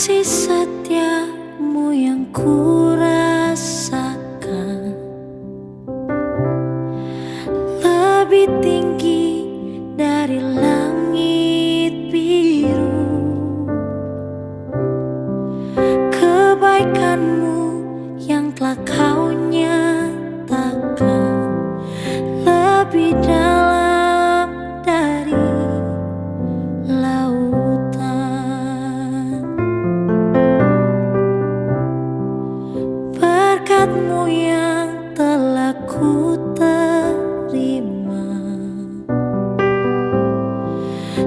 Kasih setiamu yang ku rasakan lebih tinggi dari langit biru. Kebaikanmu yang telah kau nyatakan lebih dalam dari lautan. Berkat-Mu yang telah ku terima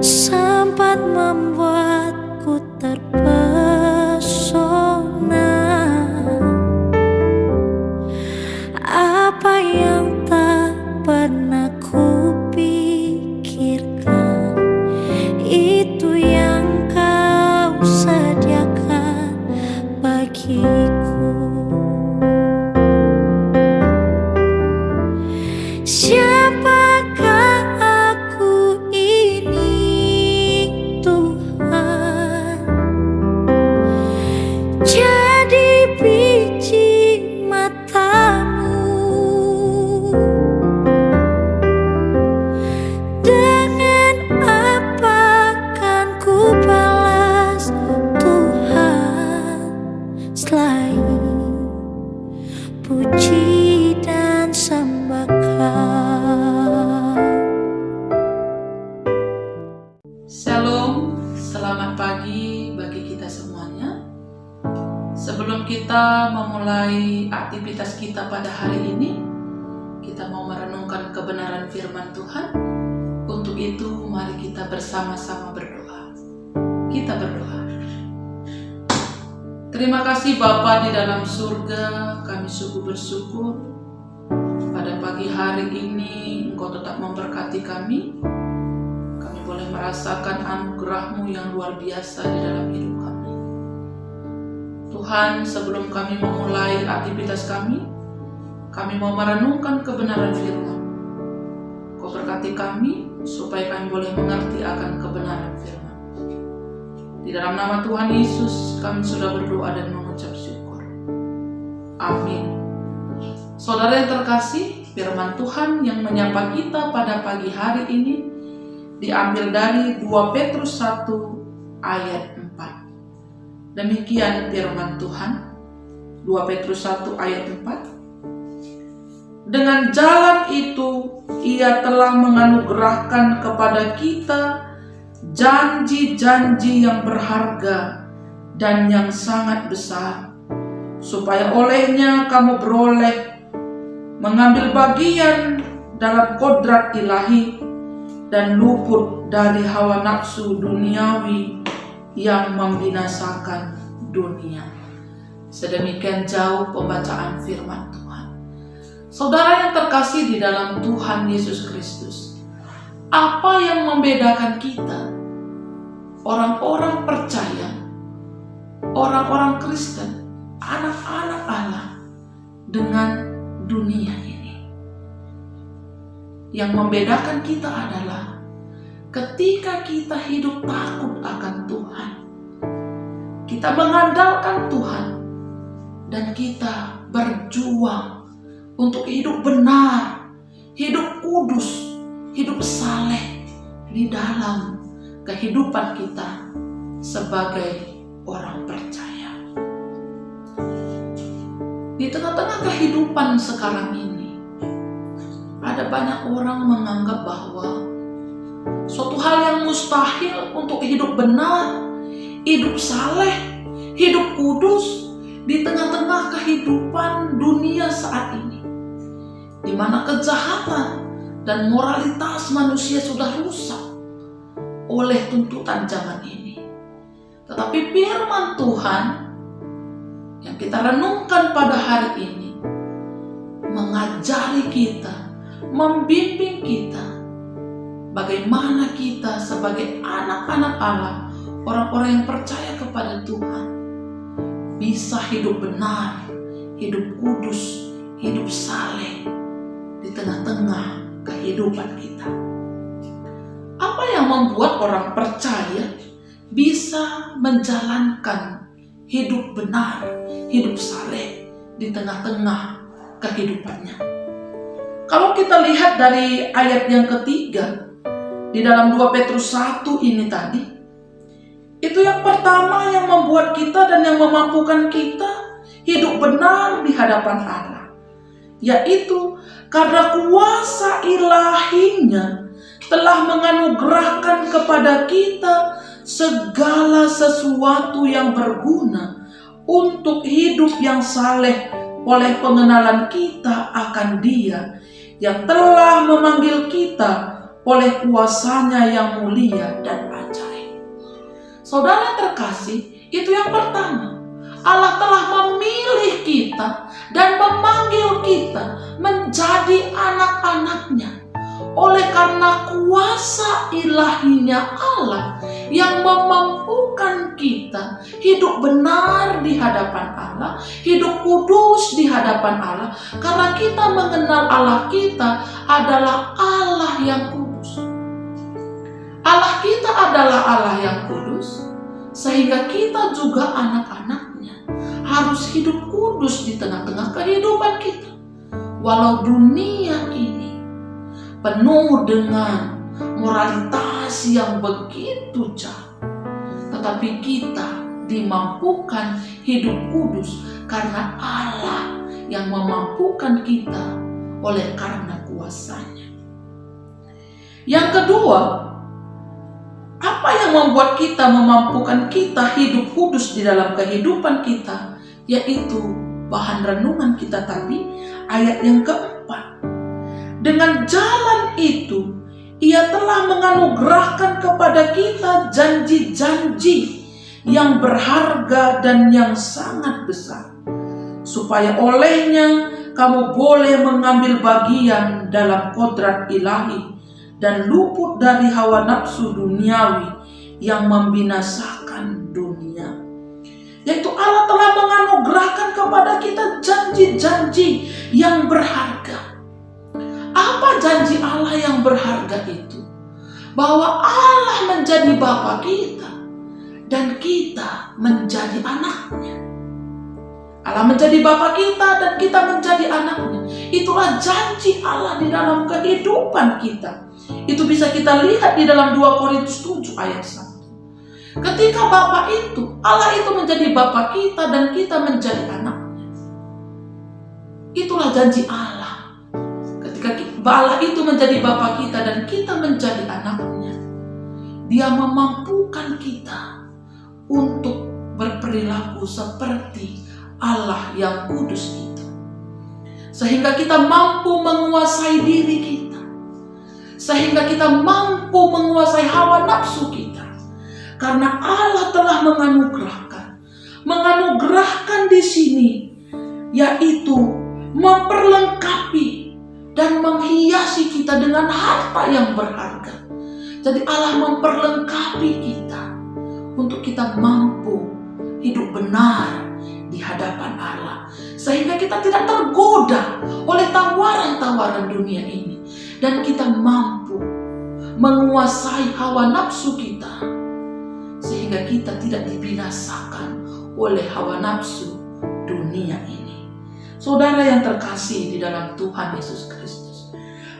sempat membuatku terpesona. Apa yang tak pernah ku pikirkan, itu yang kau sediakan bagiku. Siapakah aku ini, Tuhan? Jadi biji mata-Mu. Dengan apa kan ku balas, Tuhan, selain puji dan sembah Kau. Shalom, selamat pagi bagi kita semuanya. Sebelum kita memulai aktivitas kita pada hari ini, kita mau merenungkan kebenaran firman Tuhan. Untuk itu, mari kita bersama-sama berdoa. Kita berdoa. Terima kasih Bapa di dalam surga, kami sungguh bersyukur pada pagi hari ini Engkau tetap memberkati kami. Kami boleh merasakan anugerah-Mu yang luar biasa di dalam hidup kami. Tuhan, sebelum kami memulai aktivitas kami mau merenungkan kebenaran firman. Kau berkati kami supaya kami boleh mengerti akan kebenaran firman. Di dalam nama Tuhan Yesus kami sudah berdoa dan mengucap syukur. Amin. Saudara yang terkasih, firman Tuhan yang menyapa kita pada pagi hari ini diambil dari 2 Petrus 1 ayat 4. Demikian firman Tuhan, 2 Petrus 1 ayat 4. Dengan jalan itu Ia telah menganugerahkan kepada kita janji-janji yang berharga dan yang sangat besar, supaya olehnya kamu beroleh mengambil bagian dalam kodrat ilahi dan luput dari hawa nafsu duniawi yang membinasakan dunia. Sedemikian jauh pembacaan firman Tuhan. Saudara yang terkasih di dalam Tuhan Yesus Kristus, apa yang membedakan kita, orang-orang percaya, orang-orang Kristen, anak-anak Allah, dengan dunia ini? Yang membedakan kita adalah ketika kita hidup takut akan Tuhan, kita mengandalkan Tuhan, dan kita berjuang untuk hidup benar, hidup kudus, hidup saleh di dalam kehidupan kita sebagai orang percaya. Di tengah-tengah kehidupan sekarang ini, ada banyak orang menganggap bahwa suatu hal yang mustahil untuk hidup benar, hidup saleh, hidup kudus di tengah-tengah kehidupan dunia saat ini, di mana kejahatan dan moralitas manusia sudah rusak oleh tuntutan zaman ini. Tetapi firman Tuhan yang kita renungkan pada hari ini mengajari kita, membimbing kita, bagaimana kita sebagai anak-anak Allah, orang-orang yang percaya kepada Tuhan, bisa hidup benar, hidup kudus, hidup saleh di tengah-tengah kehidupan kita. Apa yang membuat orang percaya bisa menjalankan hidup benar, hidup saleh di tengah-tengah kehidupannya. Kalau kita lihat dari ayat yang ketiga di dalam 2 Petrus 1 ini tadi, itu yang pertama yang membuat kita dan yang memampukan kita hidup benar di hadapan Allah, yaitu karena kuasa ilahinya telah menganugerahkan kepada kita segala sesuatu yang berguna untuk hidup yang saleh oleh pengenalan kita akan Dia yang telah memanggil kita oleh kuasanya yang mulia dan ajaib. Saudara terkasih, itu yang pertama. Allah telah memilih kita dan memanggil kita menjadi anak-anak-Nya. Oleh karena kuasa ilahinya Allah yang memampukan kita hidup benar di hadapan Allah, hidup kudus di hadapan Allah, karena kita mengenal Allah kita adalah Allah yang kudus. Allah kita adalah Allah yang kudus, sehingga kita juga anak-anaknya harus hidup kudus di tengah-tengah kehidupan kita. Walau dunia ini penuh dengan moralitas yang begitu jahat, tetapi kita dimampukan hidup kudus karena Allah yang memampukan kita oleh karena kuasanya. Yang kedua, apa yang membuat kita memampukan kita hidup kudus di dalam kehidupan kita, yaitu bahan renungan kita tadi, ayat yang keempat. Dengan jalan itu, Ia telah menganugerahkan kepada kita janji-janji yang berharga dan yang sangat besar, supaya olehnya kamu boleh mengambil bagian dalam kodrat ilahi dan luput dari hawa nafsu duniawi yang membinasakan dunia. Yaitu Allah telah menganugerahkan kepada kita janji-janji yang berharga. Apa janji Allah yang berharga itu? Bahwa Allah menjadi Bapa kita dan kita menjadi anaknya. Allah menjadi Bapa kita dan kita menjadi anaknya. Itulah janji Allah di dalam kehidupan kita. Itu bisa kita lihat di dalam 2 Korintus 7 ayat 1. Ketika Bapa itu, Allah itu menjadi Bapa kita dan kita menjadi anaknya. Itulah janji Allah. Allah itu menjadi Bapa kita dan kita menjadi anaknya. Dia memampukan kita untuk berperilaku seperti Allah yang kudus itu. Sehingga kita mampu menguasai diri kita. Sehingga kita mampu menguasai hawa nafsu kita. Karena Allah telah menganugerahkan. Menganugerahkan di sini, yaitu memperlengkapi dan menghiasi kita dengan harta yang berharga. Jadi Allah memperlengkapi kita untuk kita mampu hidup benar di hadapan Allah. Sehingga kita tidak tergoda oleh tawaran-tawaran dunia ini. Dan kita mampu menguasai hawa nafsu kita. Sehingga kita tidak dibinasakan oleh hawa nafsu dunia ini. Saudara yang terkasih di dalam Tuhan Yesus Kristus,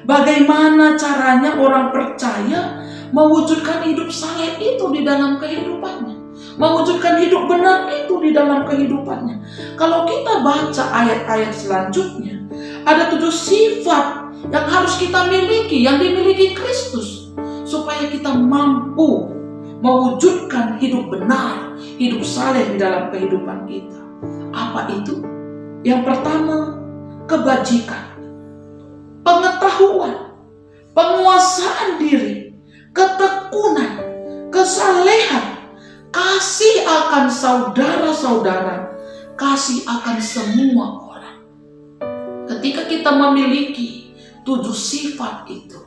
bagaimana caranya orang percaya mewujudkan hidup saleh itu di dalam kehidupannya, mewujudkan hidup benar itu di dalam kehidupannya? Kalau kita baca ayat-ayat selanjutnya, ada 7 sifat yang harus kita miliki, yang dimiliki Kristus, supaya kita mampu mewujudkan hidup benar, hidup saleh di dalam kehidupan kita. Apa itu? Yang pertama, kebajikan, pengetahuan, penguasaan diri, ketekunan, kesalehan, kasih akan saudara-saudara, kasih akan semua orang. Ketika kita memiliki 7 sifat itu,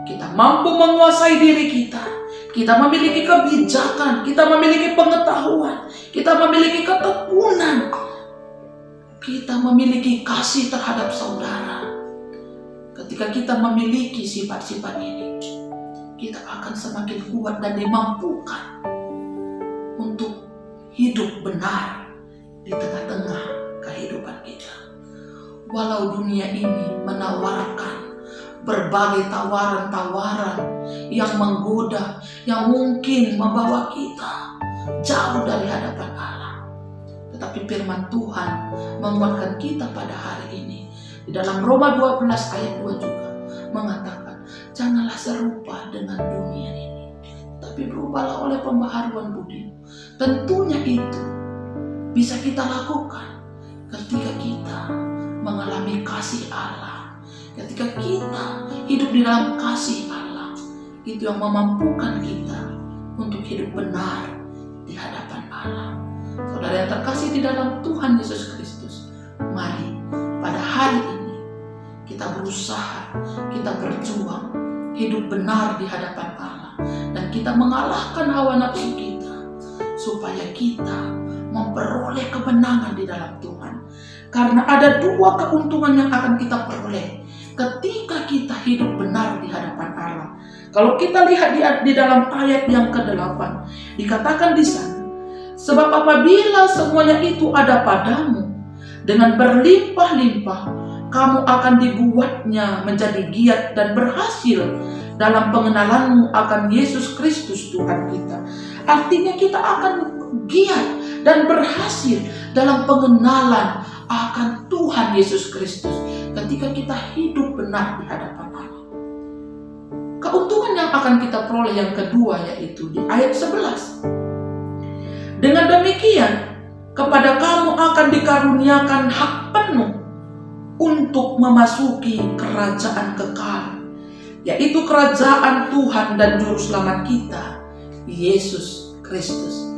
kita mampu menguasai diri kita, kita memiliki kebijakan, kita memiliki pengetahuan, kita memiliki ketekunan, kita memiliki kasih terhadap saudara. Ketika kita memiliki sifat-sifat ini, kita akan semakin kuat dan dimampukan untuk hidup hidup benar di tengah-tengah kehidupan kita. Walau dunia ini menawarkan berbagai tawaran-tawaran yang menggoda, yang mungkin membawa kita jauh dari hadapan Allah, tetapi firman Tuhan menguatkan kita pada hari ini. Di dalam Roma 12 ayat 2 juga mengatakan, janganlah serupa dengan dunia ini, tapi berubahlah oleh pembaharuan budi. Tentunya itu bisa kita lakukan ketika kita mengalami kasih Allah, ketika kita hidup di dalam kasih Allah. Itu yang memampukan kita untuk hidup benar di hadapan Allah. Saudara yang terkasih di dalam Tuhan Yesus Kristus, mari pada hari ini kita berusaha, kita berjuang hidup benar di hadapan Allah, dan kita mengalahkan hawa nafsu kita supaya kita memperoleh kemenangan di dalam Tuhan. Karena ada dua keuntungan yang akan kita peroleh ketika kita hidup benar di hadapan Allah. Kalau kita lihat di dalam ayat yang ke-8, dikatakan di sana, sebab apabila semuanya itu ada padamu dengan berlimpah-limpah, kamu akan dibuatnya menjadi giat dan berhasil dalam pengenalanmu akan Yesus Kristus Tuhan kita. Artinya kita akan giat dan berhasil dalam pengenalan akan Tuhan Yesus Kristus ketika kita hidup benar di hadapan Allah. Keuntungan yang akan kita peroleh yang kedua yaitu di ayat 11. Dengan demikian, kepada kamu akan dikaruniakan hak penuh untuk memasuki kerajaan kekal, yaitu kerajaan Tuhan dan Juru Selamat kita, Yesus Kristus.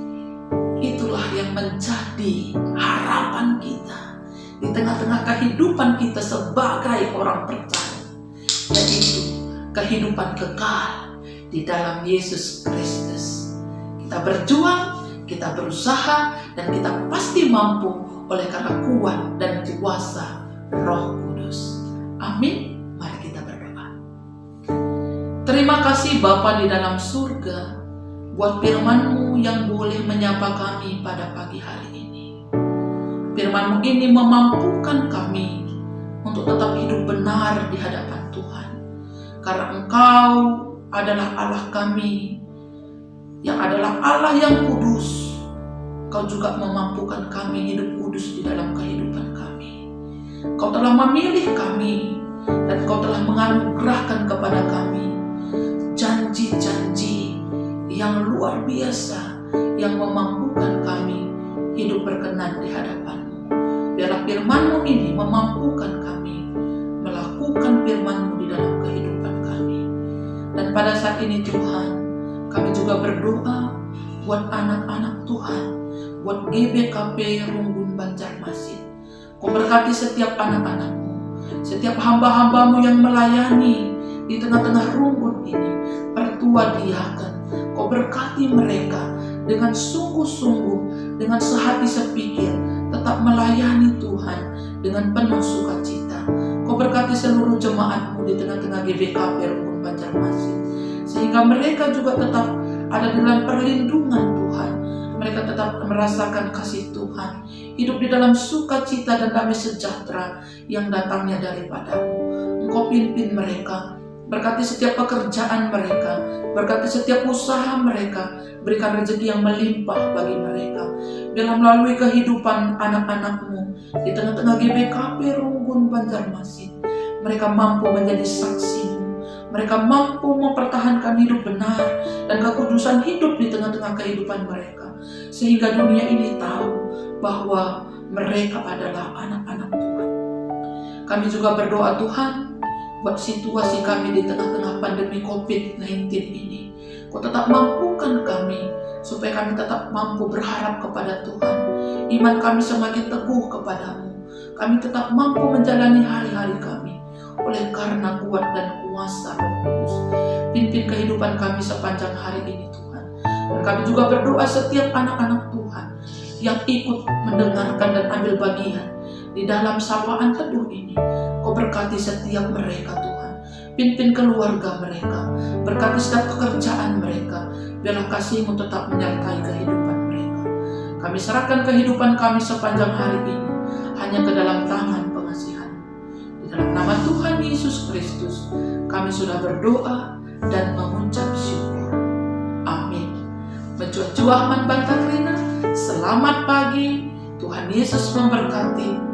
Itulah yang menjadi harapan kita di tengah-tengah kehidupan kita sebagai orang percaya, yaitu kehidupan kekal di dalam Yesus Kristus. Kita berjuang, kita berusaha, dan kita pasti mampu oleh karena kuat dan kuasa Roh Kudus. Amin. Mari kita berdoa. Terima kasih Bapa di dalam surga buat firman-Mu yang boleh menyapa kami pada pagi hari ini. Firman-Mu ini memampukan kami untuk tetap hidup benar di hadapan Tuhan. Karena Engkau adalah Allah kami, yang adalah Allah yang kudus. Engkau juga memampukan kami hidup kudus di dalam kehidupan kami. Engkau telah memilih kami, dan Engkau telah menganugerahkan kepada kami janji-janji yang luar biasa yang memampukan kami hidup berkenan di hadapan-Mu. Biarlah firman-Mu ini memampukan kami melakukan firman-Mu di dalam kehidupan kami. Dan pada saat ini Tuhan, kami juga berdoa buat anak-anak Tuhan, buat GBKP Runggun Banjarmasin. Kau berkati setiap anak-anak-Mu, setiap hamba-hamba-Mu yang melayani di tengah-tengah Runggun ini, pertua diaken. Kau berkati mereka dengan sungguh-sungguh, dengan sehati sepikir, tetap melayani Tuhan dengan penuh sukacita. Kau berkati seluruh jemaat-Mu di tengah-tengah GBKP Runggun Banjarmasin, sehingga mereka juga tetap ada dalam perlindungan Tuhan. Mereka tetap merasakan kasih Tuhan, hidup di dalam sukacita dan damai sejahtera yang datangnya daripada-Mu. Engkau pimpin mereka, berkati setiap pekerjaan mereka, berkati setiap usaha mereka, berikan rezeki yang melimpah bagi mereka. Biarlah melalui kehidupan anak-anak-Mu di tengah-tengah GBKP Runggun Banjarmasin, mereka mampu menjadi saksi-Mu. Mereka mampu mempertahankan hidup benar dan kekudusan hidup di tengah-tengah kehidupan mereka, sehingga dunia ini tahu bahwa mereka adalah anak-anak Tuhan. Kami juga berdoa Tuhan, buat situasi kami di tengah-tengah pandemi COVID-19 ini. Kau tetap mampukan kami, supaya kami tetap mampu berharap kepada Tuhan. Iman kami semakin teguh kepada-Mu. Kami tetap mampu menjalani hari-hari kami oleh karena kuat dan kuasa Roh Kudus. Pimpin kehidupan kami sepanjang hari ini Tuhan. Dan kami juga berdoa setiap anak-anak Tuhan yang ikut mendengarkan dan ambil bagian di dalam sapaan teduh ini. Kau berkati setiap mereka Tuhan. Pimpin keluarga mereka, berkati setiap pekerjaan mereka. Biarlah kasih-Mu tetap menyertai kehidupan mereka. Kami serahkan kehidupan kami sepanjang hari ini hanya ke dalam tangan pengasihan. Di dalam nama Tuhan Yesus Kristus, kami sudah berdoa dan mengucap syukur. Amin. Mencuat-cuah manbanta Rina, selamat pagi. Tuhan Yesus memberkati.